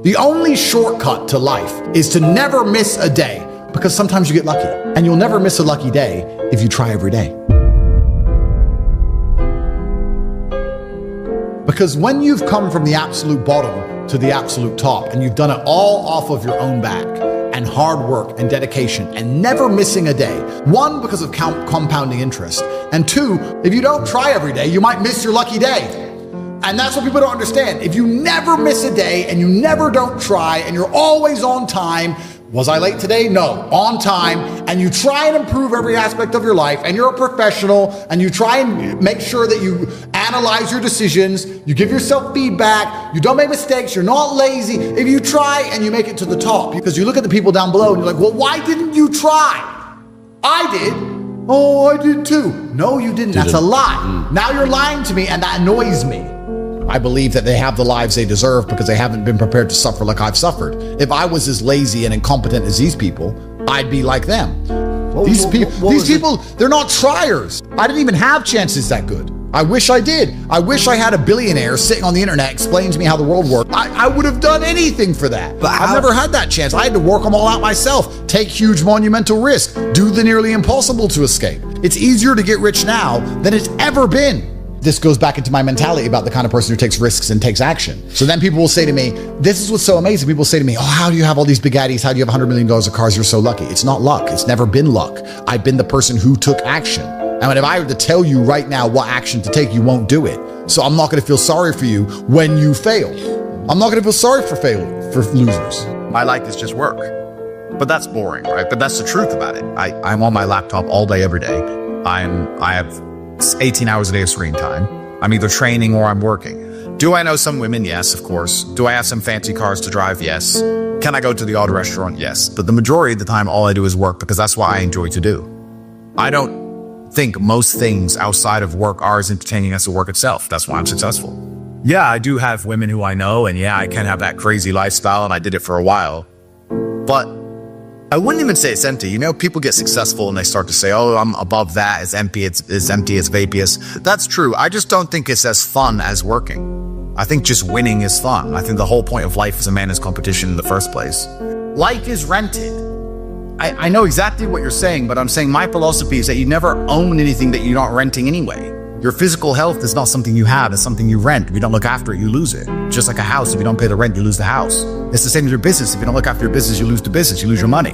The only shortcut to life is to never miss a day, because sometimes you get lucky, and you'll never miss a lucky day if you try every day. Because when you've come from the absolute bottom to the absolute top, and you've done it all off of your own back, and hard work and dedication, and never missing a day, one, because of compounding interest, and two, if you don't try every day, you might miss your lucky day. And that's what people don't understand. If you never miss a day and you never don't try and you're always on time, was I late today? No, on time, and you try and improve every aspect of your life, and you're a professional, and you try and make sure that you analyze your decisions, you give yourself feedback, you don't make mistakes, you're not lazy. If you try and you make it to the top, because you look at the people down below and you're like, well, why didn't you try? I did. Oh, I did too. No, you didn't. That's a lie. Now you're lying to me, and that annoys me. I believe that they have the lives they deserve because they haven't been prepared to suffer like I've suffered. If I was as lazy and incompetent as these people, I'd be like them. These people, they're not triers. I didn't even have chances that good. I wish I did. I wish I had a billionaire sitting on the internet explaining to me how the world worked. I would have done anything for that. But I've never had that chance. I had to work them all out myself, take huge monumental risks, do the nearly impossible to escape. It's easier to get rich now than it's ever been. This goes back into my mentality about the kind of person who takes risks and takes action. So then people will say to me, this is what's so amazing. People will say to me, oh, how do you have all these Bugattis? How do you have $100 million of cars? You're so lucky. It's not luck. It's never been luck. I've been the person who took action. And if I were to tell you right now what action to take, you won't do it. So I'm not going to feel sorry for you when you fail. I'm not going to feel sorry for losers. My life is just work. But that's boring, right? But that's the truth about it. I'm on my laptop all day, every day. I have 18 hours a day of screen time. I'm either training or I'm working. Do I know some women? Yes, of course. Do I have some fancy cars to drive? Yes. Can I go to the odd restaurant? Yes. But the majority of the time, all I do is work because that's what I enjoy to do. I don't think most things outside of work are as entertaining as the work itself. That's why I'm successful. Yeah, I do have women who I know, and yeah, I can have that crazy lifestyle, and I did it for a while. But I wouldn't even say it's empty. You know, people get successful and they start to say, oh, I'm above that. It's empty. It's empty. It's vaporous. That's true. I just don't think it's as fun as working. I think just winning is fun. I think the whole point of life is a man is competition in the first place. Life is rented. I know exactly what you're saying, but I'm saying my philosophy is that you never own anything that you're not renting anyway. Your physical health is not something you have. It's something you rent. If you don't look after it, you lose it. Just like a house, if you don't pay the rent, you lose the house. It's the same with your business. If you don't look after your business, you lose the business. You lose your money.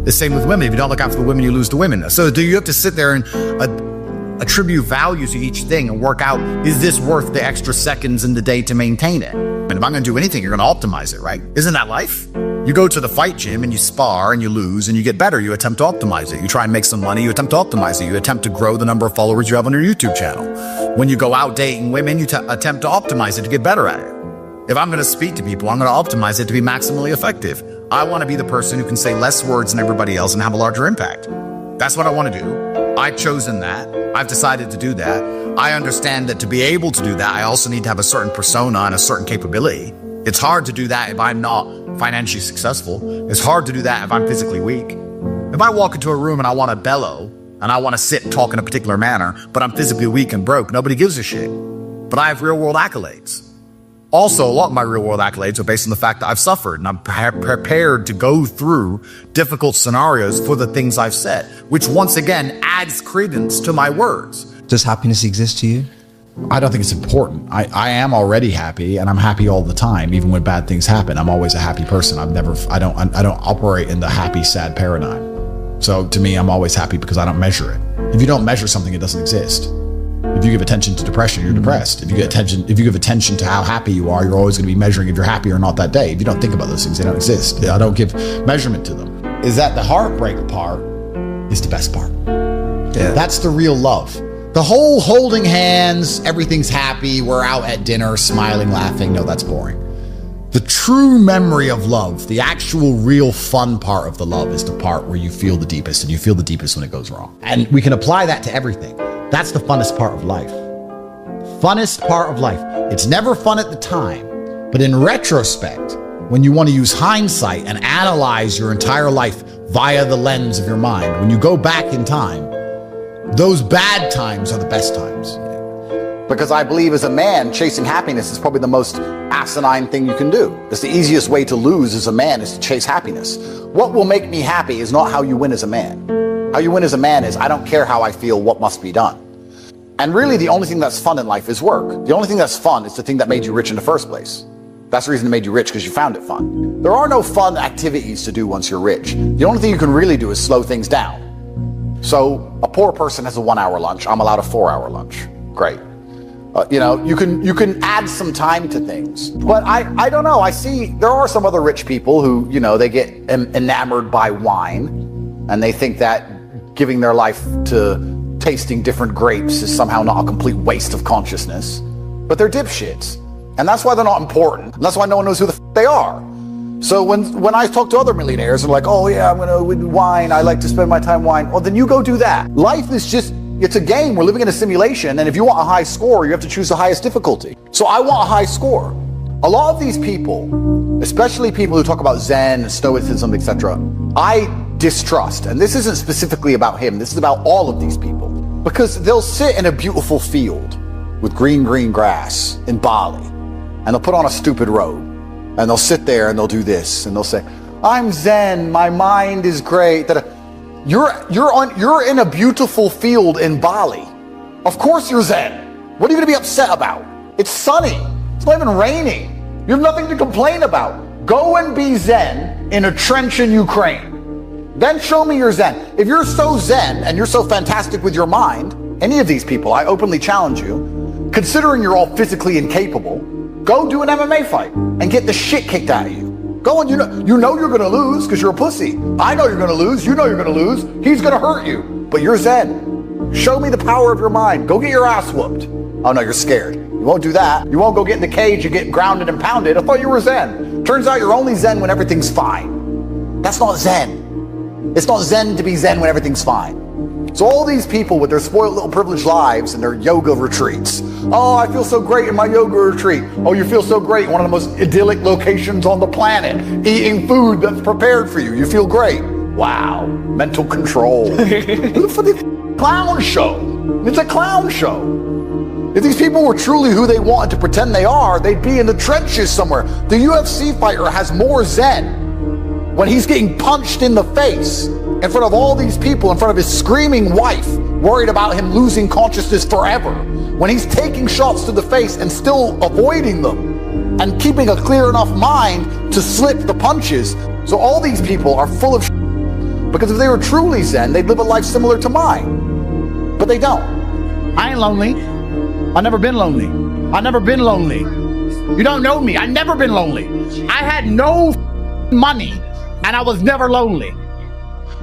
The same with women. If you don't look after the women, you lose the women. So do you have to sit there and attribute value to each thing and work out, is this worth the extra seconds in the day to maintain it? And if I'm going to do anything, you're going to optimize it, right? Isn't that life? You go to the fight gym and you spar and you lose and you get better. You attempt to optimize it. You try and make some money. You attempt to optimize it. You attempt to grow the number of followers you have on your YouTube channel. When you go out dating women, you attempt to optimize it to get better at it. If I'm going to speak to people, I'm going to optimize it to be maximally effective. I want to be the person who can say less words than everybody else and have a larger impact. That's what I want to do. I've chosen that. I've decided to do that. I understand that to be able to do that, I also need to have a certain persona and a certain capability. It's hard to do that if I'm not financially successful. It's hard to do that if I'm physically weak. If I walk into a room and I want to bellow and I want to sit and talk in a particular manner, but I'm physically weak and broke, nobody gives a shit. But I have real world accolades. Also, a lot of my real world accolades are based on the fact that I've suffered and I'm prepared to go through difficult scenarios for the things I've said, which once again adds credence to my words. Does happiness exist to you? I don't think it's important. I am already happy, and I'm happy all the time, even when bad things happen. I'm always a happy person. I don't operate in the happy, sad paradigm. So to me, I'm always happy because I don't measure it. If you don't measure something, it doesn't exist. If you give attention to depression, you're depressed. If you give attention to how happy you are, you're always going to be measuring if you're happy or not that day. If you don't think about those things, they don't exist. I don't give measurement to them. Is that the heartbreak part is the best part. Yeah. That's the real love. The whole holding hands, everything's happy, we're out at dinner, smiling, laughing. No, that's boring. The true memory of love, the actual real fun part of the love is the part where you feel the deepest, and you feel the deepest when it goes wrong. And we can apply that to everything. That's the funnest part of life. Funnest part of life. It's never fun at the time, but in retrospect, when you want to use hindsight and analyze your entire life via the lens of your mind, when you go back in time, those bad times are the best times. Because I believe as a man, chasing happiness is probably the most asinine thing you can do. It's the easiest way to lose as a man is to chase happiness. What will make me happy is not how you win as a man. How you win as a man is, I don't care how I feel, what must be done. And really the only thing that's fun in life is work. The only thing that's fun is the thing that made you rich in the first place. That's the reason it made you rich, because you found it fun. There are no fun activities to do once you're rich. The only thing you can really do is slow things down. So a poor person has a 1 hour lunch. I'm allowed a 4 hour lunch. Great. You can add some time to things. But I don't know. I see there are some other rich people who, they get enamored by wine, and they think that giving their life to tasting different grapes is somehow not a complete waste of consciousness. But they're dipshits. And that's why they're not important. And that's why no one knows who the f they are. So when I talk to other millionaires, they're like, oh yeah, I'm gonna wine. I like to spend my time wine. Well, then you go do that. Life is just, it's a game. We're living in a simulation. And if you want a high score, you have to choose the highest difficulty. So I want a high score. A lot of these people, especially people who talk about Zen, Stoicism, etc., I distrust. And this isn't specifically about him. This is about all of these people. Because they'll sit in a beautiful field with green grass in Bali, and they'll put on a stupid robe, and they'll sit there and they'll do this, and they'll say, I'm Zen, my mind is great. You're in a beautiful field in Bali. Of course you're Zen. What are you gonna be upset about? It's sunny. It's not even raining. You have nothing to complain about. Go and be Zen in a trench in Ukraine. Then show me your Zen. If you're so Zen and you're so fantastic with your mind, any of these people, I openly challenge you, considering you're all physically incapable, go do an MMA fight and get the shit kicked out of you. Go and you know you're gonna lose because you're a pussy. I know you're gonna lose, you know you're gonna lose, he's gonna hurt you, but you're Zen. Show me the power of your mind. Go get your ass whooped. Oh no, you're scared. You won't do that. You won't go get in the cage and get grounded and pounded. I thought you were Zen. Turns out you're only Zen when everything's fine. That's not Zen. It's not Zen to be Zen when everything's fine. So all these people with their spoiled little privileged lives and their yoga retreats. Oh, I feel so great in my yoga retreat. Oh, you feel so great in one of the most idyllic locations on the planet, eating food that's prepared for you. You feel great. Wow, mental control. For the clown show. It's a clown show. If these people were truly who they wanted to pretend they are, they'd be in the trenches somewhere. The UFC fighter has more Zen when he's getting punched in the face in front of all these people, in front of his screaming wife, worried about him losing consciousness forever. When he's taking shots to the face and still avoiding them and keeping a clear enough mind to slip the punches. So all these people are full of shit, because if they were truly Zen, they'd live a life similar to mine. But they don't. I ain't lonely. I've never been lonely. I've never been lonely. You don't know me. I've never been lonely. I had no money and I was never lonely.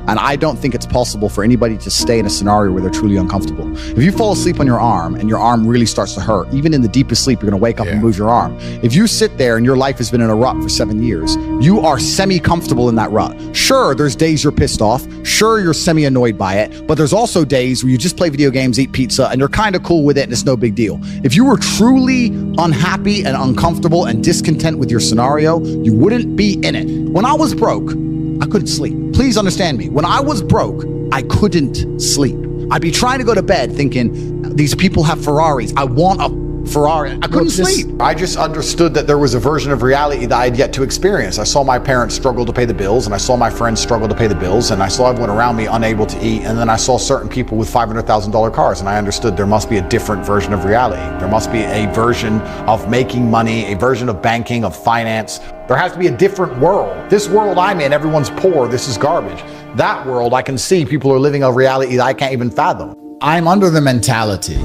And I don't think it's possible for anybody to stay in a scenario where they're truly uncomfortable. If you fall asleep on your arm and your arm really starts to hurt, even in the deepest sleep, you're gonna wake up and move your arm. If you sit there and your life has been in a rut for 7 years, you are semi-comfortable in that rut. Sure, there's days you're pissed off. Sure, you're semi-annoyed by it. But there's also days where you just play video games, eat pizza, and you're kind of cool with it and it's no big deal. If you were truly unhappy and uncomfortable and discontent with your scenario, you wouldn't be in it. When I was broke, I couldn't sleep. Please understand me. When I was broke, I couldn't sleep. I'd be trying to go to bed thinking, these people have Ferraris. I want a Ferrari. I couldn't sleep. I just understood that there was a version of reality that I had yet to experience. I saw my parents struggle to pay the bills, and I saw my friends struggle to pay the bills, and I saw everyone around me unable to eat, and then I saw certain people with $500,000 cars, and I understood there must be a different version of reality. There must be a version of making money, a version of banking, of finance. There has to be a different world. This world I'm in, everyone's poor, this is garbage. That world, I can see people are living a reality that I can't even fathom. I'm under the mentality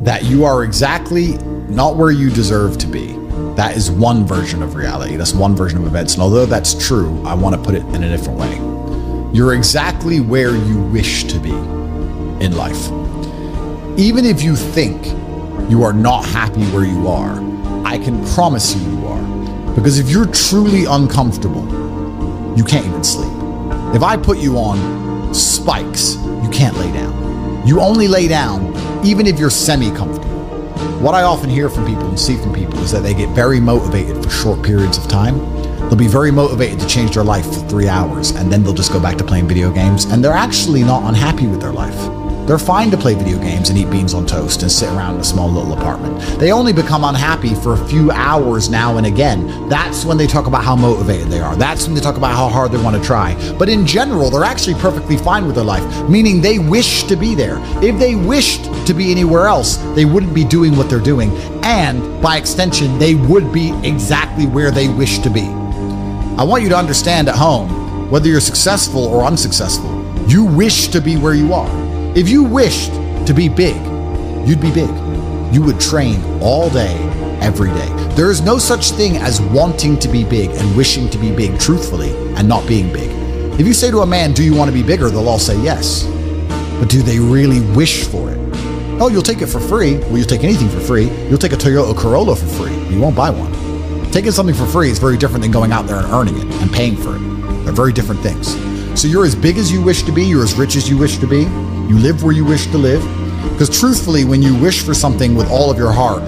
that you are exactly not where you deserve to be. That is one version of reality. That's one version of events. And although that's true, I want to put it in a different way. You're exactly where you wish to be in life. Even if you think you are not happy where you are, I can promise you are. Because if you're truly uncomfortable, you can't even sleep. If I put you on spikes, you can't lay down. You only lay down even if you're semi-comfortable. What I often hear from people and see from people is that they get very motivated for short periods of time. They'll be very motivated to change their life for 3 hours, and then they'll just go back to playing video games, and they're actually not unhappy with their life. They're fine to play video games and eat beans on toast and sit around in a small little apartment. They only become unhappy for a few hours now and again. That's when they talk about how motivated they are. That's when they talk about how hard they want to try. But in general, they're actually perfectly fine with their life, meaning they wish to be there. If they wished to be anywhere else, they wouldn't be doing what they're doing. And by extension, they would be exactly where they wish to be. I want you to understand at home, whether you're successful or unsuccessful, you wish to be where you are. If you wished to be big, you'd be big. You would train all day, every day. There is no such thing as wanting to be big and wishing to be big truthfully and not being big. If you say to a man, do you want to be bigger? They'll all say yes. But do they really wish for it? Oh, you'll take it for free. Well, you'll take anything for free. You'll take a Toyota Corolla for free. You won't buy one. Taking something for free is very different than going out there and earning it and paying for it. They're very different things. So you're as big as you wish to be. You're as rich as you wish to be. You live where you wish to live. Because truthfully, when you wish for something with all of your heart,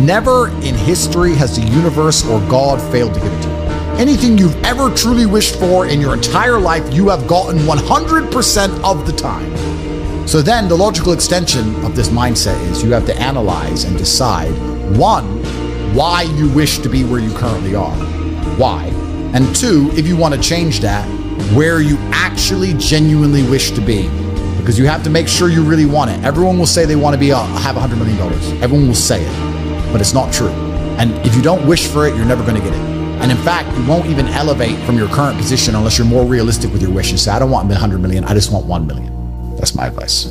never in history has the universe or God failed to give it to you. Anything you've ever truly wished for in your entire life, you have gotten 100% of the time. So then the logical extension of this mindset is you have to analyze and decide, one, why you wish to be where you currently are. Why? And two, if you want to change that, where you actually genuinely wish to be. Because you have to make sure you really want it. Everyone will say they want to be have $100 million. Everyone will say it, but it's not true. And if you don't wish for it, you're never going to get it. And in fact, you won't even elevate from your current position unless you're more realistic with your wish and say, I don't want 100 million, I just want 1 million. That's my advice.